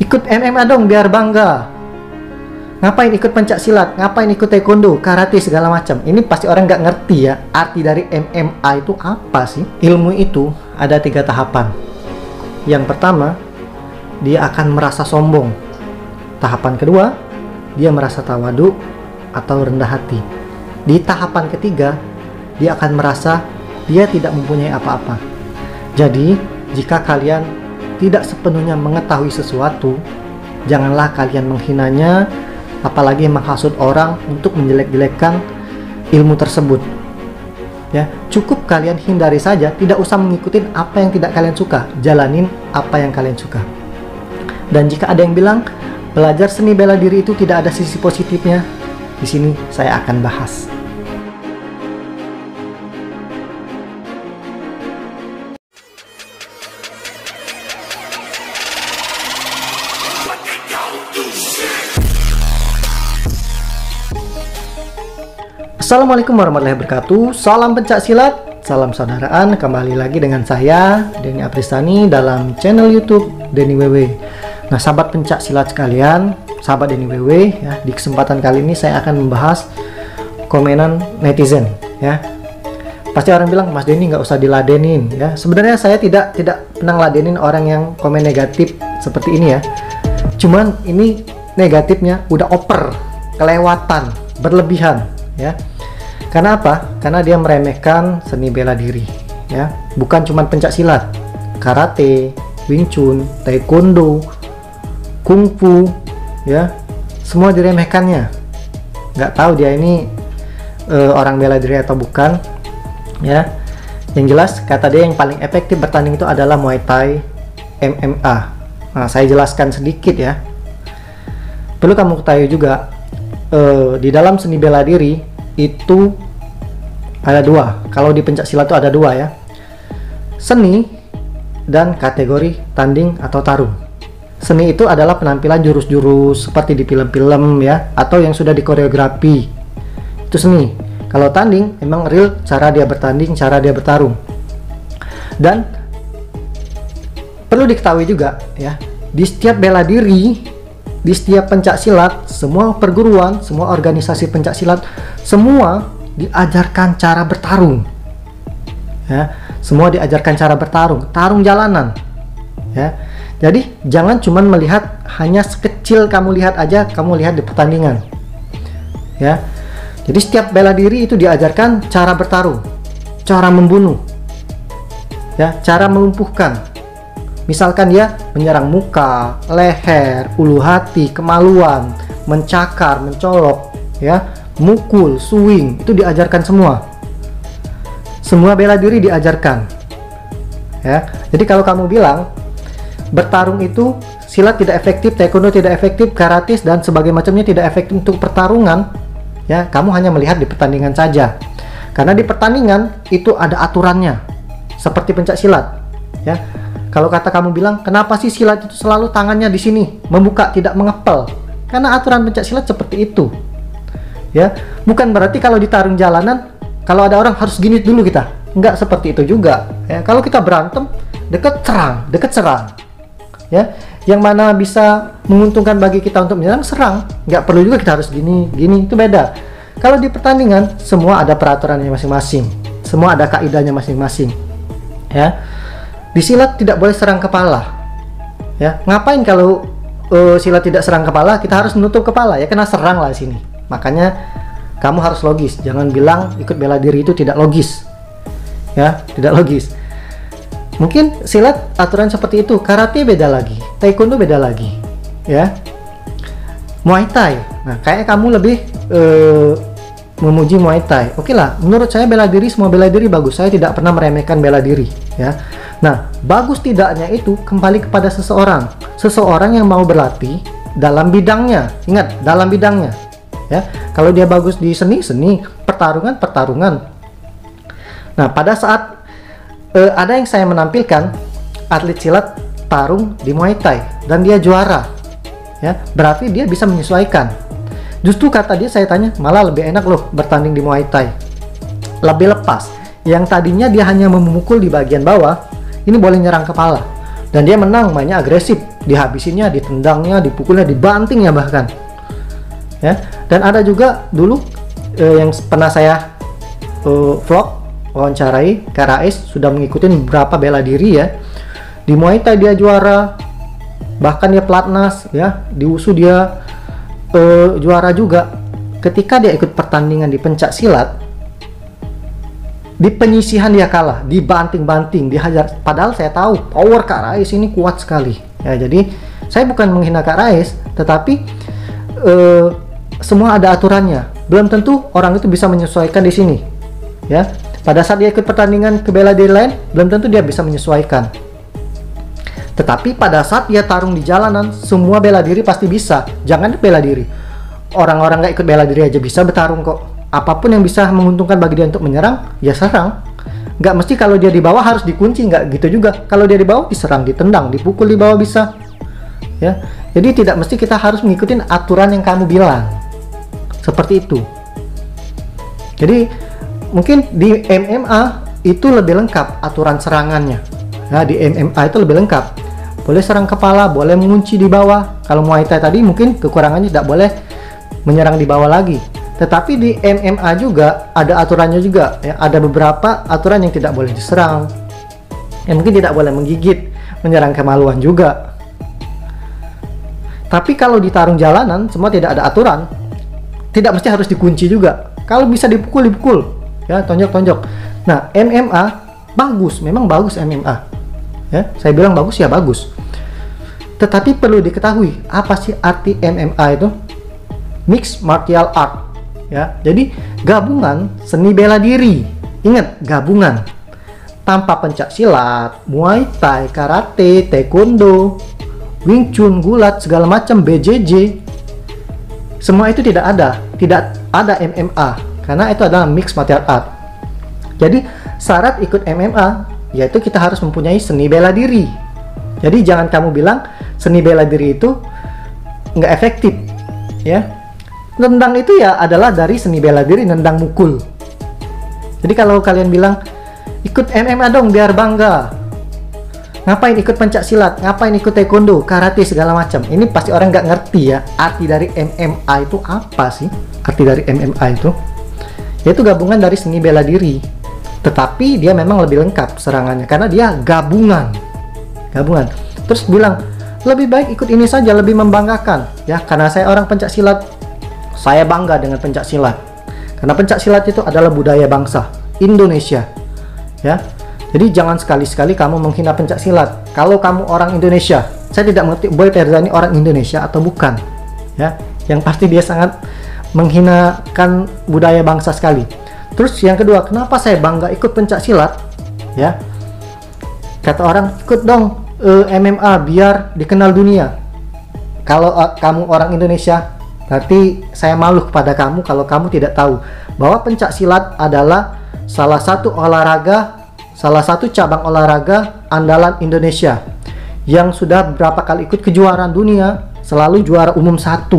Ikut MMA dong biar bangga. Ngapain ikut pencak silat? Ngapain ikut taekwondo, karate segala macam? Ini pasti orang nggak ngerti ya arti dari MMA itu apa sih? Ilmu itu ada 3 tahapan. Yang pertama, dia akan merasa sombong. Tahapan kedua, dia merasa tawadu atau rendah hati. Di tahapan ketiga, dia akan merasa dia tidak mempunyai apa-apa. Jadi, jika kalian tidak sepenuhnya mengetahui sesuatu, janganlah kalian menghinanya, apalagi menghasut orang untuk menjelek-jelekkan ilmu tersebut. Ya, cukup kalian hindari saja, tidak usah mengikuti apa yang tidak kalian suka, jalanin apa yang kalian suka. Dan jika ada yang bilang belajar seni bela diri itu tidak ada sisi positifnya, di sini saya akan bahas. Assalamualaikum warahmatullahi wabarakatuh. Salam pencak silat, salam saudaraan. Kembali lagi dengan saya Denny Apristani dalam channel YouTube Denny WW. Nah, sahabat pencak silat sekalian, sahabat Denny WW ya, di kesempatan kali ini saya akan membahas komenan netizen ya. Pasti orang bilang, Mas Denny nggak usah diladenin ya. Sebenarnya saya tidak pernah ngeladenin orang yang komen negatif seperti ini ya. Cuman ini negatifnya udah over, kelewatan, berlebihan ya. Karena apa? Karena dia meremehkan seni bela diri ya. Bukan cuma pencak silat, karate, wing chun, taekwondo, kungfu ya, semua diremehkannya. Nggak tahu dia ini orang bela diri atau bukan ya. Yang jelas kata dia yang paling efektif bertanding itu adalah Muay Thai, MMA. Nah, saya jelaskan sedikit ya. Perlu kamu ketahui juga di dalam seni bela diri itu ada 2. Kalau di pencak silat itu ada 2 ya, seni dan kategori tanding atau tarung. Seni itu adalah penampilan jurus-jurus seperti di film-film ya, atau yang sudah dikoreografi, itu seni. Kalau tanding memang real cara dia bertanding, cara dia bertarung. Dan perlu diketahui juga ya, di setiap bela diri, di setiap pencak silat, semua perguruan, semua organisasi pencak silat, semua diajarkan cara bertarung ya. Semua diajarkan cara bertarung, tarung jalanan ya. Jadi jangan cuman melihat, hanya sekecil kamu lihat aja, kamu lihat di pertandingan ya. Jadi setiap bela diri itu diajarkan cara bertarung, cara membunuh ya, cara melumpuhkan. Misalkan dia menyerang muka, leher, ulu hati, kemaluan, mencakar, mencolok ya, mukul, swing, itu diajarkan semua. Semua bela diri diajarkan ya. Jadi kalau kamu bilang bertarung itu silat tidak efektif, taekwondo tidak efektif, karate dan sebagainya macamnya tidak efektif untuk pertarungan ya, kamu hanya melihat di pertandingan saja. Karena di pertandingan itu ada aturannya, seperti pencak silat ya. Kalau kata kamu bilang, kenapa sih silat itu selalu tangannya di sini, membuka, tidak mengepel? Karena aturan pencak silat seperti itu ya. Bukan berarti kalau di tarung jalanan, kalau ada orang harus gini dulu kita. Enggak seperti itu juga ya. Kalau kita berantem, dekat serang ya. Yang mana bisa menguntungkan bagi kita untuk menyerang, serang. Nggak perlu juga kita harus gini, itu beda. Kalau di pertandingan, semua ada peraturannya masing-masing, semua ada kaidahnya masing-masing ya. Di silat tidak boleh serang kepala ya. Ngapain kalau silat tidak serang kepala, kita harus menutup kepala ya, kena serang lah sini. Makanya kamu harus logis, jangan bilang ikut bela diri itu tidak logis ya, tidak logis. Mungkin silat aturan seperti itu, karate beda lagi, taekwondo beda lagi ya, Muay Thai. Nah, kayak kamu lebih memuji Muay Thai. Oke lah, menurut saya bela diri, semua bela diri bagus, saya tidak pernah meremehkan bela diri ya. Nah, bagus tidaknya itu kembali kepada seseorang yang mau berlatih dalam bidangnya. Ingat, dalam bidangnya ya. Kalau dia bagus di seni, pertarungan. Nah, pada saat ada yang saya menampilkan atlet silat tarung di Muay Thai dan dia juara ya, berarti dia bisa menyesuaikan. Justru kata dia, saya tanya, malah lebih enak loh bertanding di Muay Thai, lebih lepas. Yang tadinya dia hanya memukul di bagian bawah, ini boleh nyerang kepala, Dan dia menang, mainnya agresif, dihabisinnya, ditendangnya, dipukulnya, dibantingnya bahkan. Ya, dan ada juga dulu yang pernah saya vlog wawancarai, Kak Rais sudah mengikuti beberapa bela diri ya. Di Muay Thai dia juara, bahkan dia pelatnas ya, di Wushu dia juara juga. Ketika dia ikut pertandingan di pencak silat, di penyisihan dia kalah, dibanting-banting, dihajar. Padahal saya tahu power Kak Rais ini kuat sekali. Ya, jadi saya bukan menghina Kak Rais, tetapi semua ada aturannya. Belum tentu orang itu bisa menyesuaikan di sini. Ya, pada saat dia ikut pertandingan ke bela diri lain, belum tentu dia bisa menyesuaikan. Tetapi pada saat dia tarung di jalanan, semua bela diri pasti bisa. Jangan bela diri, orang-orang nggak ikut bela diri aja bisa bertarung kok. Apapun yang bisa menguntungkan bagi dia untuk menyerang, ya serang. Nggak mesti kalau dia di bawah harus dikunci, nggak gitu juga. Kalau dia di bawah diserang, ditendang, dipukul di bawah bisa. Ya, jadi tidak mesti kita harus mengikuti aturan yang kamu bilang. Seperti itu. Jadi mungkin di MMA itu lebih lengkap aturan serangannya. Nah, di MMA itu lebih lengkap. Boleh serang kepala, boleh mengunci di bawah. Kalau Muay Thai tadi mungkin kekurangannya tidak boleh menyerang di bawah lagi. Tetapi di MMA juga ada aturannya juga ya, ada beberapa aturan yang tidak boleh diserang, yang mungkin tidak boleh menggigit, menyerang kemaluan juga. Tapi kalau ditarung jalanan semua tidak ada aturan, tidak mesti harus dikunci juga. Kalau bisa dipukul, dipukul ya, tonjok-tonjok. Nah, MMA bagus, memang bagus MMA ya, saya bilang bagus ya bagus. Tetapi perlu diketahui apa sih arti MMA itu? Mixed Martial Art ya, jadi gabungan seni bela diri. Ingat, gabungan tanpa pencak silat, Muay Thai, karate, taekwondo, Wing Chun, gulat, segala macam, BJJ, semua itu tidak ada MMA karena itu adalah mixed martial art. Jadi syarat ikut MMA yaitu kita harus mempunyai seni bela diri. Jadi jangan kamu bilang seni bela diri itu nggak efektif ya. Nendang itu ya adalah dari seni bela diri, nendang mukul. Jadi kalau kalian bilang ikut MMA dong biar bangga, ngapain ikut pencak silat, ngapain ikut taekwondo, karate segala macam, ini pasti orang nggak ngerti ya arti dari MMA itu apa sih. Arti dari MMA itu yaitu gabungan dari seni bela diri, tetapi dia memang lebih lengkap serangannya karena dia gabungan. Terus bilang lebih baik ikut ini saja, lebih membanggakan ya, karena saya orang pencak silat, saya bangga dengan pencak silat karena pencak silat itu adalah budaya bangsa Indonesia ya. Jadi jangan sekali-sekali kamu menghina pencak silat. Kalau kamu orang Indonesia, saya tidak mengerti Boy Perza ini orang Indonesia atau bukan ya, yang pasti dia sangat menghinakan budaya bangsa sekali. Terus yang kedua, kenapa saya bangga ikut pencak silat ya, kata orang ikut dong MMA biar dikenal dunia. Kalau kamu orang Indonesia, berarti saya malu kepada kamu kalau kamu tidak tahu bahwa pencak silat adalah salah satu cabang olahraga andalan Indonesia yang sudah berapa kali ikut kejuaraan dunia, selalu juara umum 1.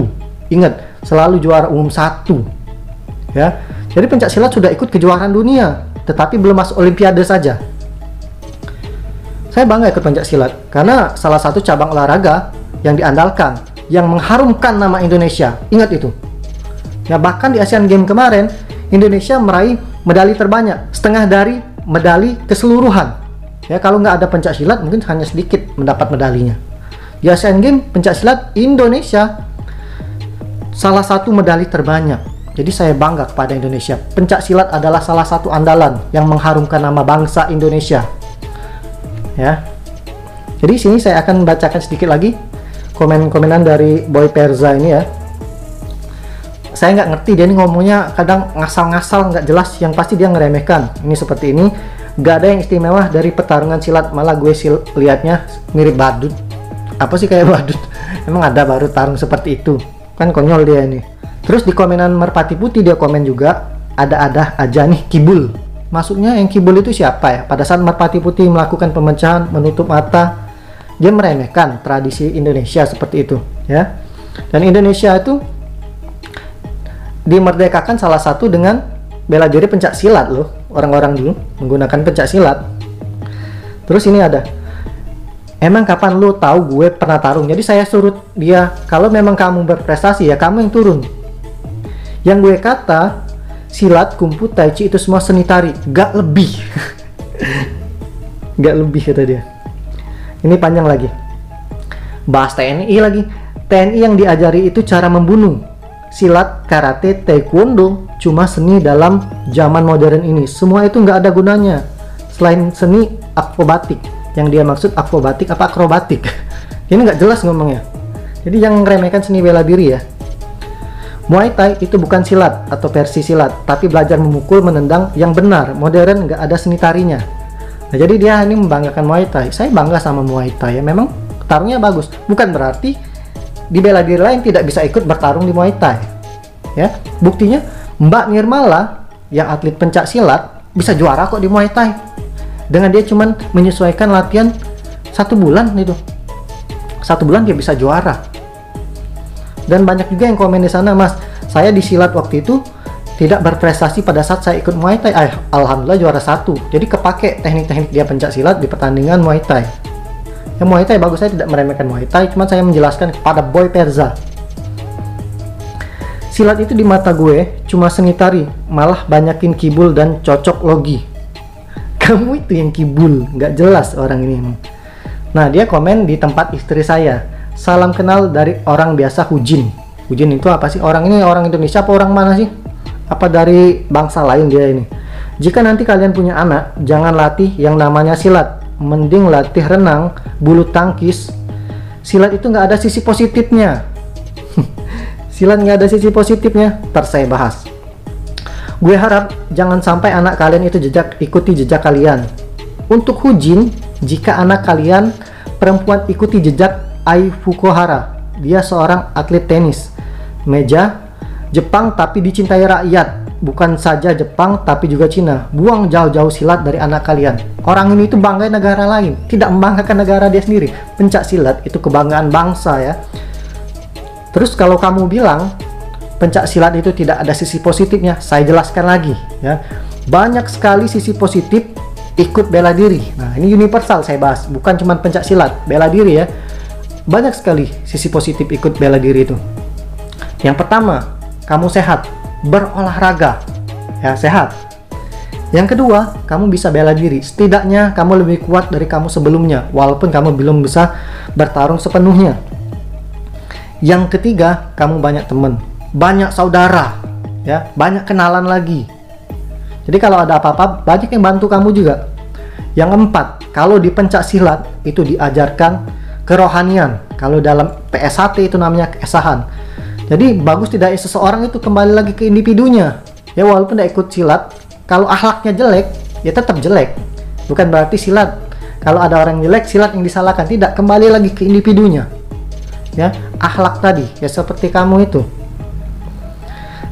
Ingat, selalu juara umum 1 ya. Jadi pencak silat sudah ikut kejuaraan dunia, tetapi belum masuk olimpiade saja. Saya bangga ikut pencak silat karena salah satu cabang olahraga yang diandalkan, yang mengharumkan nama Indonesia. Ingat itu ya, bahkan di Asian Games kemarin Indonesia meraih medali terbanyak, setengah dari medali keseluruhan ya. Kalau nggak ada pencak silat mungkin hanya sedikit mendapat medalinya. Di Asian Games pencak silat Indonesia salah satu medali terbanyak. Jadi saya bangga kepada Indonesia. Pencak silat adalah salah satu andalan yang mengharumkan nama bangsa Indonesia ya. Jadi sini saya akan bacakan sedikit lagi komen-komenan dari Boy Perza ini ya. Saya nggak ngerti dia ini ngomongnya, kadang ngasal-ngasal nggak jelas, yang pasti dia ngeremehkan. Ini seperti ini, nggak ada yang istimewa dari pertarungan silat, malah gue liatnya mirip badut. Apa sih kayak badut? Emang ada baru tarung seperti itu? Kan konyol dia ini. Terus di komenan Merpati Putih dia komen juga, ada aja nih kibul. Maksudnya yang kibul itu siapa ya? Pada saat Merpati Putih melakukan pemecahan, menutup mata, dia meremehkan tradisi Indonesia seperti itu ya. Dan Indonesia itu dimerdekakan salah satu dengan bela diri pencak silat loh. Orang-orang dulu menggunakan pencak silat. Terus ini ada Emang kapan lu tahu gue pernah tarung? Jadi saya suruh dia, kalau memang kamu berprestasi ya kamu yang turun. Yang gue kata, silat, kungfu, tai chi itu semua seni tari, gak lebih. Gak lebih kata dia. Ini panjang lagi. Bahas TNI lagi. TNI yang diajari itu cara membunuh. Silat, karate, taekwondo cuma seni dalam zaman modern ini. Semua itu nggak ada gunanya selain seni akrobatik. Yang dia maksud akrobatik apa akrobatik? Ini nggak jelas ngomongnya. Jadi yang meremehkan seni bela diri ya. Muay Thai itu bukan silat atau versi silat, tapi belajar memukul, menendang yang benar. Modern nggak ada seni tarinya. Nah, jadi dia ini membanggakan Muay Thai. Saya bangga sama Muay Thai ya. Memang tarungnya bagus. Bukan berarti di bela diri lain tidak bisa ikut bertarung di Muay Thai. Ya, buktinya Mbak Nirmala yang atlet pencak silat bisa juara kok di Muay Thai. Dengan dia cuman menyesuaikan latihan 1 bulan itu. 1 bulan dia bisa juara. Dan banyak juga yang komen di sana, Mas, saya di silat waktu itu tidak berprestasi pada saat saya ikut Muay Thai. Alhamdulillah juara 1. Jadi kepake teknik-teknik dia pencak silat di pertandingan Muay Thai. Yang Muay Thai bagus, saya tidak meremehkan Muay Thai, cuma saya menjelaskan kepada Boy Perza. Silat itu di mata gue cuma seni tari, malah banyakin kibul dan cocok logi. Kamu itu yang kibul, nggak jelas orang ini. Nah, dia komen di tempat istri saya. Salam kenal dari orang biasa Hujin. Hujin itu apa sih? Orang ini orang Indonesia apa orang mana sih? Apa dari bangsa lain dia ini? Jika nanti kalian punya anak, jangan latih yang namanya silat. Mending latih renang, bulu tangkis. Silat itu nggak ada sisi positifnya. Silat nggak ada sisi positifnya. Ntar saya bahas. Gue harap jangan sampai anak kalian itu ikuti jejak kalian. Untuk Hujin, jika anak kalian perempuan ikuti jejak Ai Fukuhara, dia seorang atlet tenis meja Jepang tapi dicintai rakyat, bukan saja Jepang tapi juga Cina. Buang jauh-jauh silat dari anak kalian. Orang ini itu bangga negara lain, tidak membanggakan negara dia sendiri. Pencak silat itu kebanggaan bangsa ya. Terus kalau kamu bilang pencak silat itu tidak ada sisi positifnya, saya jelaskan lagi ya. Banyak sekali sisi positif ikut bela diri. Nah, ini universal saya bahas, bukan cuma pencak silat, bela diri ya. Banyak sekali sisi positif ikut bela diri itu. Yang pertama, kamu sehat, berolahraga ya, sehat. Yang kedua, kamu bisa bela diri, setidaknya kamu lebih kuat dari kamu sebelumnya, walaupun kamu belum bisa bertarung sepenuhnya. Yang ketiga, kamu banyak teman, banyak saudara ya, banyak kenalan lagi. Jadi kalau ada apa-apa banyak yang bantu kamu juga. Yang keempat, kalau di pencak silat itu diajarkan kerohanian. Kalau dalam PSHT itu namanya keesahan. Jadi bagus tidak seseorang itu kembali lagi ke individunya ya, walaupun tidak ikut silat. Kalau akhlaknya jelek ya tetap jelek. Bukan berarti silat kalau ada orang jelek silat yang disalahkan, tidak, kembali lagi ke individunya ya. Akhlak tadi ya seperti kamu itu.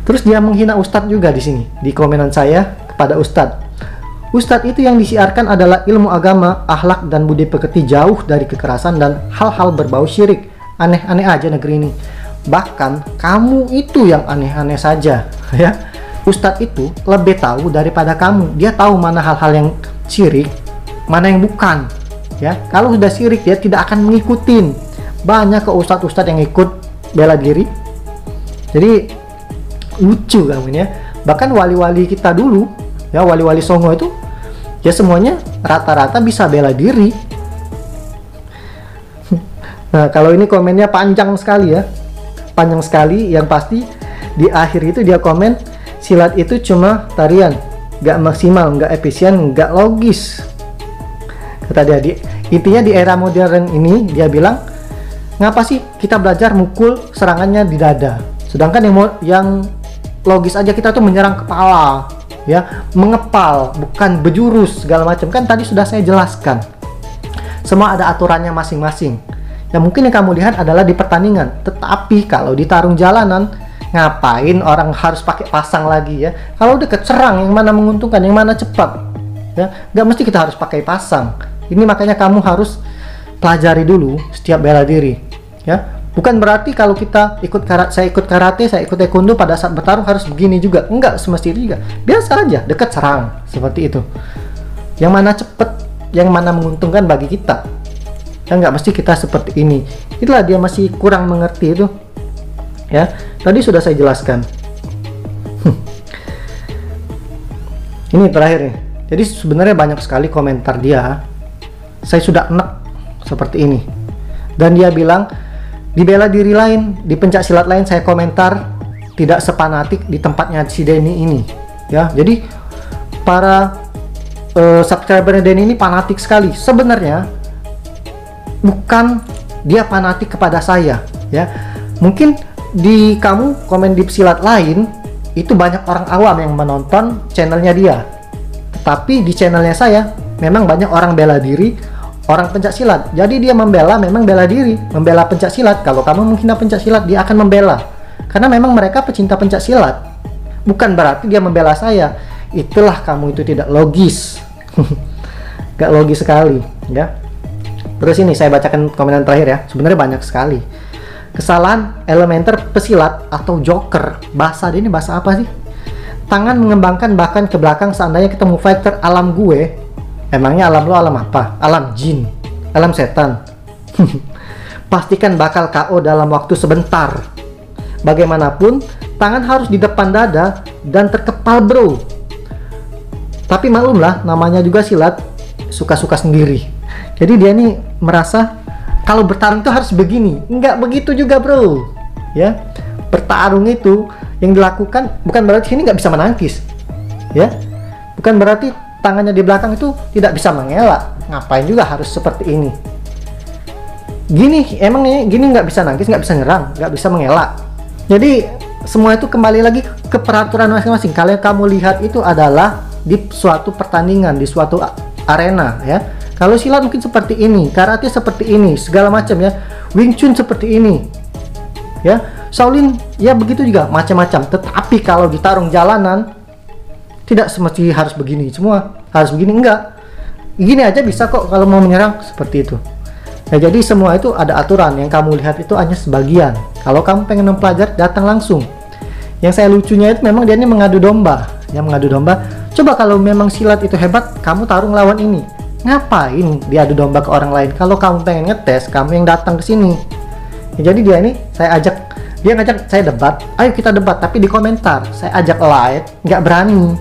Terus dia menghina Ustadz juga di sini, di komenan saya kepada Ustadz. Ustadz itu yang disiarkan adalah ilmu agama, akhlak dan budi pekerti, jauh dari kekerasan dan hal-hal berbau syirik. Aneh-aneh aja negeri ini. Bahkan kamu itu yang aneh-aneh saja ya. Ustadz itu lebih tahu daripada kamu. Dia tahu mana hal-hal yang syirik, mana yang bukan ya. Kalau sudah syirik dia tidak akan mengikutin. Banyak ke ustadz-ustadz yang ikut bela diri. Jadi lucu kamu ini ya. Bahkan wali-wali kita dulu ya, wali-wali Songo itu ya semuanya rata-rata bisa bela diri. Nah, kalau ini komennya panjang sekali ya, panjang sekali. Yang pasti di akhir itu dia komen, silat itu cuma tarian, gak maksimal, gak efisien, gak logis, kata dia. Intinya di era modern ini dia bilang, ngapa sih kita belajar mukul serangannya di dada, sedangkan yang logis aja kita tuh menyerang kepala ya, mengepal, bukan berjurus segala macam. Kan tadi sudah saya jelaskan, semua ada aturannya masing-masing. Yang mungkin yang kamu lihat adalah di pertandingan, tetapi kalau di tarung jalanan, ngapain orang harus pakai pasang lagi ya? Kalau deket serang, yang mana menguntungkan, yang mana cepat ya, nggak mesti kita harus pakai pasang. Ini makanya kamu harus pelajari dulu setiap bela diri ya. Bukan berarti kalau kita saya ikut karate, saya ikut taekwondo, pada saat bertarung harus begini juga. Enggak semestinya juga. Biasa aja, dekat serang seperti itu. Yang mana cepet, yang mana menguntungkan bagi kita. ya nggak mesti kita seperti ini. Itulah dia masih kurang mengerti itu ya. Tadi sudah saya jelaskan. Ini terakhir nih. Jadi sebenarnya banyak sekali komentar dia, saya sudah enek seperti ini. Dan dia bilang di bela diri lain, di pencak silat lain saya komentar tidak sepanatik di tempatnya si Denny ini ya. Jadi para subscribernya Denny ini fanatik sekali. Sebenarnya bukan dia fanatik kepada saya ya. Mungkin di kamu komen di silat lain itu banyak orang awam yang menonton channelnya dia, tetapi di channelnya saya memang banyak orang bela diri, orang pencak silat. Jadi dia membela, memang bela diri, membela pencak silat. Kalau kamu menghina pencak silat, dia akan membela karena memang mereka pecinta pencak silat. Bukan berarti dia membela saya. Itulah kamu itu tidak logis. Gak logis sekali ya. Terus ini saya bacakan komentar terakhir ya. Sebenarnya banyak sekali kesalahan elementer pesilat atau joker. Bahasa ini bahasa apa sih? Tangan mengembangkan bahkan ke belakang seandainya ketemu fighter alam gue. Emangnya alam lo alam apa? Alam jin, alam setan. Pastikan bakal KO dalam waktu sebentar. Bagaimanapun tangan harus di depan dada dan terkepal bro. Tapi maklumlah namanya juga silat, suka-suka sendiri. Jadi dia nih merasa kalau bertarung itu harus begini. Enggak begitu juga bro ya. Bertarung itu yang dilakukan bukan berarti ini nggak bisa menangkis ya. Bukan berarti tangannya di belakang itu tidak bisa mengelak. Ngapain juga harus seperti ini. Gini emangnya gini nggak bisa nangkis, nggak bisa nyerang, nggak bisa mengelak. Jadi semua itu kembali lagi ke peraturan masing-masing. Kalau kamu lihat itu adalah di suatu pertandingan, di suatu arena ya. Kalau silat mungkin seperti ini, karate seperti ini, segala macam ya. Wing Chun seperti ini ya. Shaolin ya begitu juga, macam-macam. Tetapi kalau di tarung jalanan tidak semesti harus begini semua, harus begini, enggak. Gini aja bisa kok kalau mau menyerang seperti itu. Nah, jadi semua itu ada aturan. Yang kamu lihat itu hanya sebagian. Kalau kamu pengen mempelajari, datang langsung. Yang saya lucunya itu memang dia ini mengadu domba. Yang mengadu domba, coba kalau memang silat itu hebat, kamu tarung lawan ini. Ngapain diadu domba ke orang lain? Kalau kamu pengen ngetes, kamu yang datang ke sini. Ya, jadi dia ini dia ngajak saya debat. Ayo kita debat, tapi di komentar. Saya ajak live, nggak berani.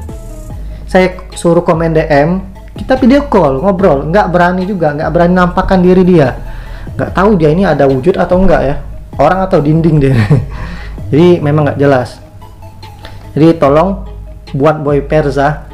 Saya suruh komen DM, kita video call, ngobrol, nggak berani juga, nggak berani nampakkan diri dia. Nggak tahu dia ini ada wujud atau enggak ya, orang atau dinding dia. Jadi memang nggak jelas. Jadi tolong buat Boy Perza,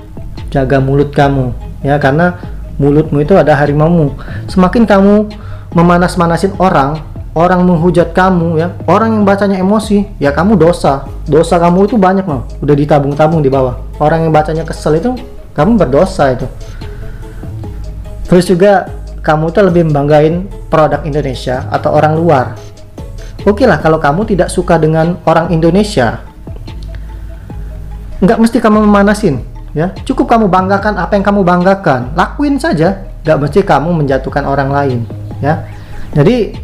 jaga mulut kamu ya, karena mulutmu itu ada harimaumu. Semakin kamu memanas-manasin orang menghujat kamu ya, orang yang bacanya emosi ya, kamu dosa kamu itu banyak loh, udah ditabung-tabung di bawah. Orang yang bacanya kesel itu kamu berdosa itu. Terus juga kamu tuh lebih membanggain produk Indonesia atau orang luar. Oke lah kalau kamu tidak suka dengan orang Indonesia, nggak mesti kamu memanasin ya, cukup kamu banggakan apa yang kamu banggakan, lakuin saja, nggak mesti kamu menjatuhkan orang lain ya. Jadi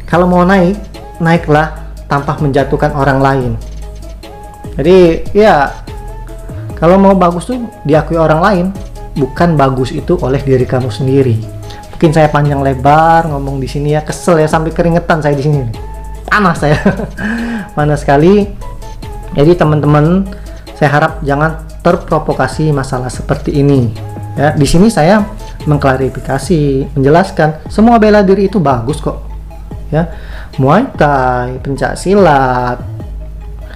kalau mau naiklah tanpa menjatuhkan orang lain. Jadi ya kalau mau bagus tuh diakui orang lain, bukan bagus itu oleh diri kamu sendiri. Mungkin saya panjang lebar ngomong di sini ya, kesel ya, sampai keringetan saya di sini, panas saya. Panas sekali. Jadi teman-teman, saya harap jangan terprovokasi masalah seperti ini ya. Di sini saya mengklarifikasi, menjelaskan semua bela diri itu bagus kok ya. Muay Thai, pencak silat,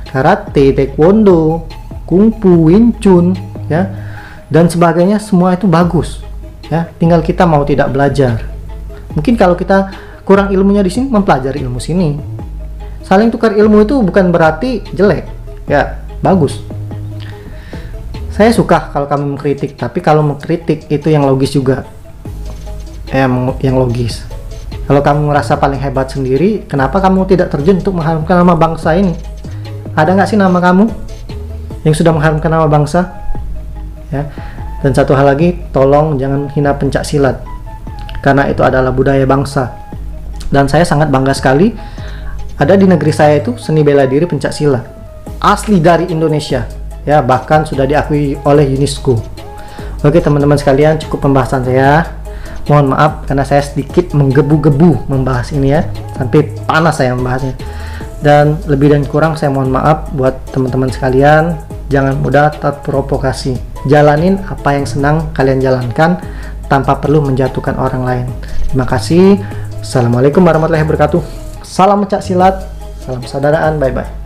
karate, taekwondo, kungfu, Wing Chun ya, dan sebagainya, semua itu bagus ya. Tinggal kita mau tidak belajar. Mungkin kalau kita kurang ilmunya di sini, mempelajari ilmu sini. Saling tukar ilmu itu bukan berarti jelek ya, bagus. Saya suka kalau kamu mengkritik, tapi kalau mengkritik itu yang logis juga, yang logis. Kalau kamu ngerasa paling hebat sendiri, kenapa kamu tidak terjun untuk mengharumkan nama bangsa ini? Ada nggak sih nama kamu yang sudah mengharumkan nama bangsa? Ya. Dan satu hal lagi, tolong jangan hina pencak silat, karena itu adalah budaya bangsa. Dan saya sangat bangga sekali ada di negeri saya itu seni bela diri pencak silat asli dari Indonesia. Ya, bahkan sudah diakui oleh UNESCO. Oke teman-teman sekalian, cukup pembahasan saya. Mohon maaf karena saya sedikit menggebu-gebu membahas ini ya, sampai panas saya membahasnya. Dan lebih dan kurang saya mohon maaf buat teman-teman sekalian. Jangan mudah terprovokasi. Jalanin apa yang senang kalian jalankan tanpa perlu menjatuhkan orang lain. Terima kasih. Assalamualaikum warahmatullahi wabarakatuh. Salam pencak silat, salam saudaraan, bye-bye.